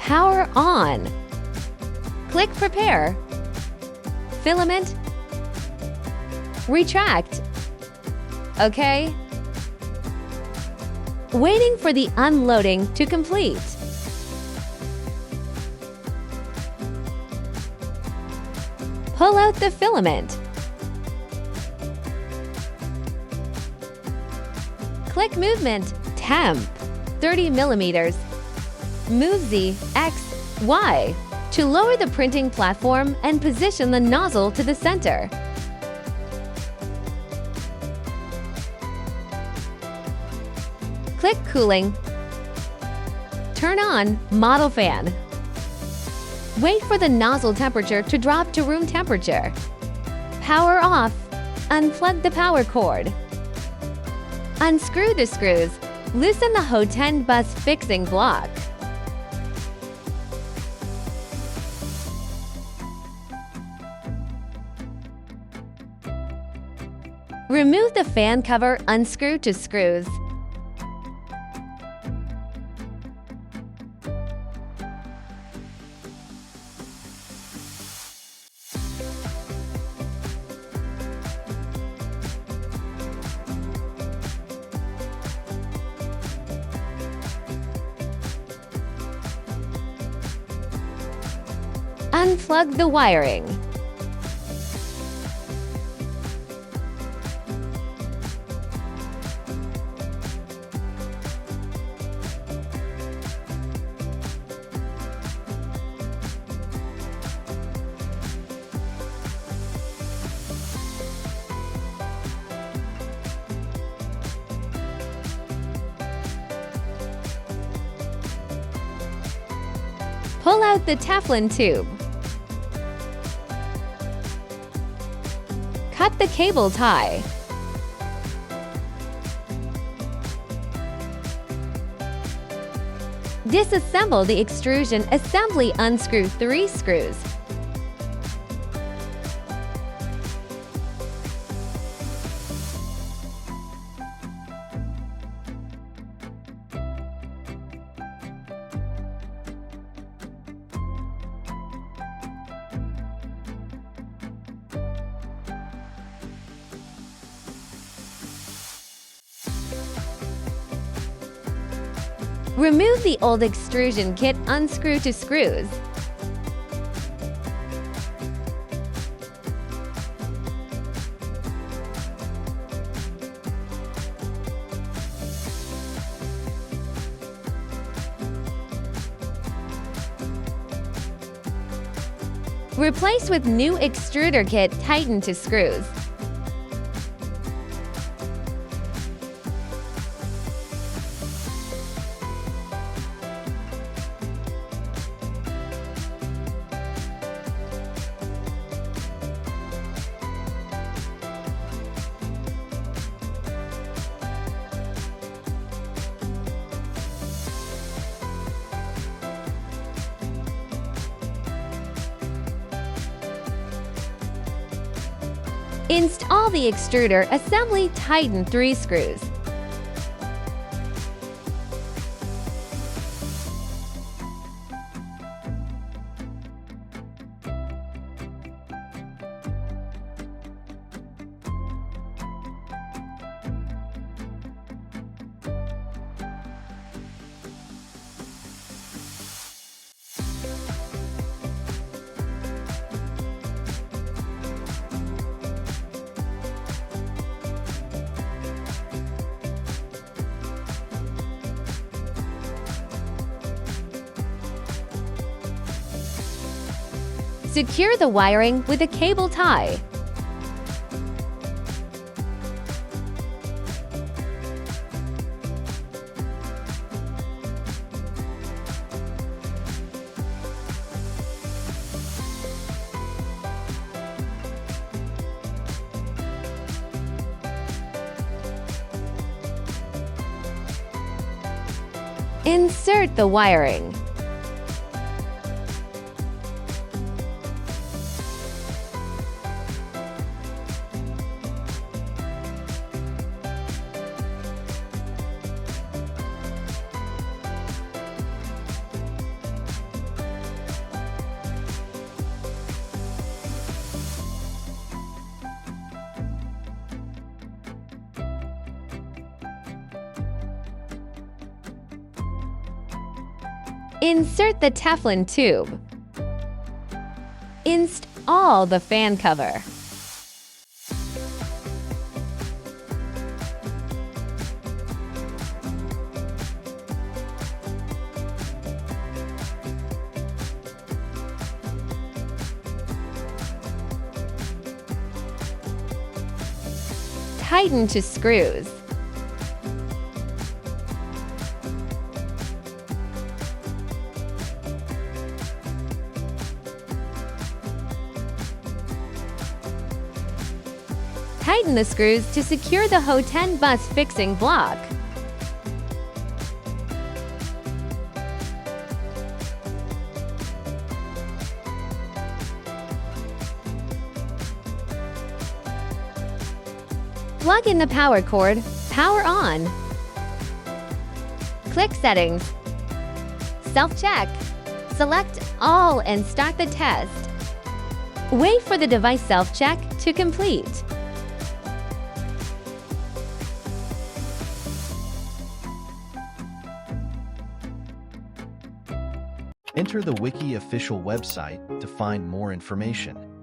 Power on. Click Prepare. Filament. Retract. OK. Waiting for the unloading to complete. Pull out the filament. Click Movement, Temp, 30 mm. Move Z, X, Y to lower the printing platform and position the nozzle to the center. Click Cooling. Turn on Model Fan. Wait for the nozzle temperature to drop to room temperature. Power off. Unplug the power cord. Unscrew the screws. Loosen the HO10 bus fixing block. Remove the fan cover, unscrew to screws. Unplug the wiring. Pull out the Teflon tube. Cut the cable tie. Disassemble the extrusion assembly. Unscrew 3 screws. Remove the old extrusion kit, unscrew to screws. Replace with new extruder kit, tighten to screws. Install the extruder assembly, tighten 3 screws. Secure the wiring with a cable tie. Insert the wiring. Insert the Teflon tube. Install the fan cover. Tighten to screws. Tighten the screws to secure the Ho-10 bus fixing block. Plug in the power cord, power on. Click Settings. Self-check. Select All and start the test. Wait for the device self-check to complete. Enter the Wiki official website to find more information.